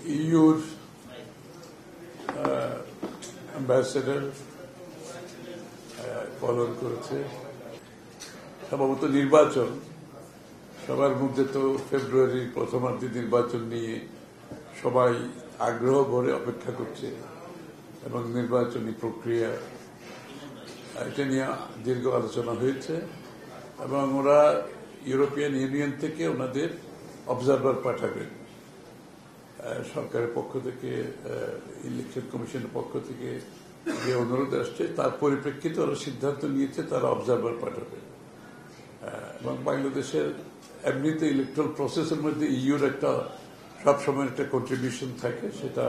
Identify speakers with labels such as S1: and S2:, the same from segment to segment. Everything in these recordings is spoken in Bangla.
S1: ইউর অ্যাম্বাসেডর পালন করেছে। সম্ভবত নির্বাচন সবার মধ্যে তো ফেব্রুয়ারির প্রথমার্ধে নির্বাচন নিয়ে সবাই আগ্রহ ভরে অপেক্ষা করছে এবং নির্বাচনী প্রক্রিয়া এটা নিয়ে দীর্ঘ আলোচনা হয়েছে এবং ওরা ইউরোপিয়ান ইউনিয়ন থেকে ওনাদের অবজারভার পাঠাবেন। সরকারের পক্ষ থেকে, ইলেকশন কমিশনের পক্ষ থেকে যে অনুরোধ আসছে তার পরিপ্রেক্ষিতে ওরা সিদ্ধান্ত নিয়েছে তারা অবজারভার পাঠাবে। এবং বাংলাদেশের এমনিতে ইলেকট্রাল প্রসেসের মধ্যে ইউর একটা সবসময় একটা কন্ট্রিবিউশন থাকে, সেটা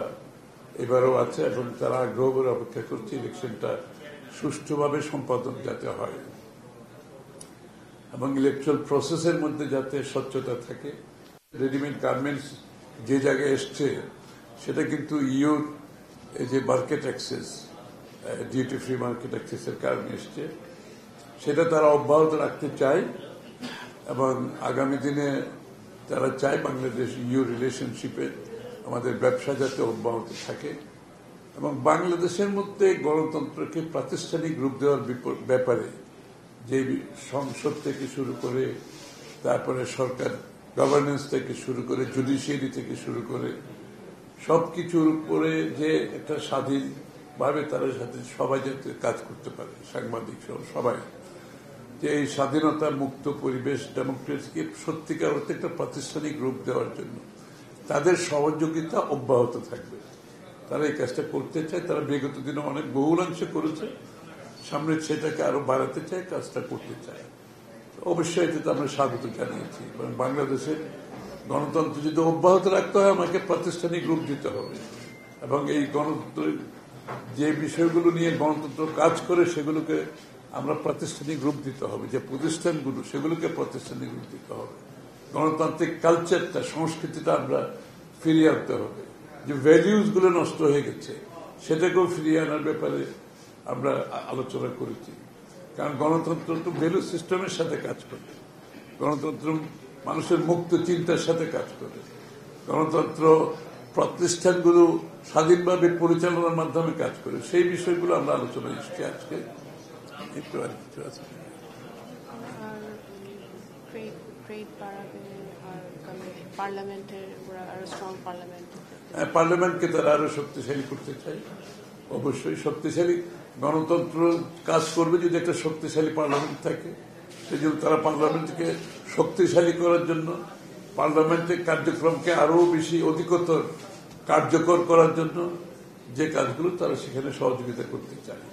S1: এবারও আছে এবং তারা আগ্রহ করে অপেক্ষা করছে ইলেকশনটা সুষ্ঠুভাবে সম্পাদন যাতে হয় এবং ইলেকট্রাল প্রসেসের মধ্যে যাতে স্বচ্ছতা থাকে। রেডিমেড গার্মেন্টস যে জায়গায় এসছে সেটা কিন্তু ইউর এই যে market access, duty free market অ্যাক্সেসের কারণে এসছে, সেটা তারা অব্যাহত রাখতে চায় এবং আগামী দিনে তারা চায় বাংলাদেশ ইউ রিলেশনশিপে আমাদের ব্যবসা যাতে অব্যাহত থাকে এবং বাংলাদেশের মধ্যে গণতন্ত্রকে প্রাতিষ্ঠানিক রূপ দেওয়ার ব্যাপারে যে সংসদ থেকে শুরু করে তারপরে সরকার গভর্নেন্স থেকে শুরু করে জুডিশিয়ারি থেকে শুরু করে সবকিছুর উপরে যে একটা স্বাধীনভাবে তারা সাথে সবাই যাতে কাজ করতে পারে, সাংবাদিক সহ সবাই, যে এই স্বাধীনতা মুক্ত পরিবেশ ডেমোক্রেসিকে সত্যিকার অর্থে একটা প্রাতিষ্ঠানিক রূপ দেওয়ার জন্য তাদের সহযোগিতা অব্যাহত থাকবে। তারা এই কাজটা করতে চায়, তারা বিগত দিনে অনেক বহুলাংশে করেছে, সামনে সেটাকে আরো বাড়াতে চায়, কাজটা করতে চায়। অবশ্যই এটাতে আমরা স্বাগত জানিয়েছি এবং বাংলাদেশের গণতন্ত্র যদি অব্যাহত রাখতে হয় আমাকে প্রাতিষ্ঠানিক রূপ দিতে হবে এবং এই গণতন্ত্রের যে বিষয়গুলো নিয়ে গণতন্ত্র কাজ করে সেগুলোকে আমরা প্রাতিষ্ঠানিক রূপ দিতে হবে, যে প্রতিষ্ঠানগুলো সেগুলোকে প্রাতিষ্ঠানিক রূপ দিতে হবে। গণতান্ত্রিক কালচারটা, সংস্কৃতিটা আমরা ফিরিয়ে আনতে হবে। যে ভ্যালিউজ গুলো নষ্ট হয়ে গেছে সেটাকেও ফিরিয়ে আনার ব্যাপারে আমরা আলোচনা করেছি। কারণ গণতন্ত্র তো ভ্যালু সিস্টেমের সাথে কাজ করে, গণতন্ত্র মানুষের মুক্ত চিন্তার সাথে কাজ করে, গণতন্ত্র প্রতিষ্ঠানগুলো স্বাধীনভাবে পরিচালনার মাধ্যমে কাজ করে। সেই বিষয়গুলো আমরা আলোচনায় এসেছি আজকে। একটু আর কিছু আছে পার্লামেন্টকে তারা আরো শক্তিশালী করতে চাই। অবশ্যই শক্তিশালী গণতন্ত্র কাজ করবে যদি একটা শক্তিশালী পার্লামেন্ট থাকে। সেই জন্য তারা পার্লামেন্টকে শক্তিশালী করার জন্য, পার্লামেন্টের কার্যক্রমকে আরো বেশি অধিকতর কার্যকর করার জন্য যে কাজগুলো তারা সেখানে সহযোগিতা করতে চায়।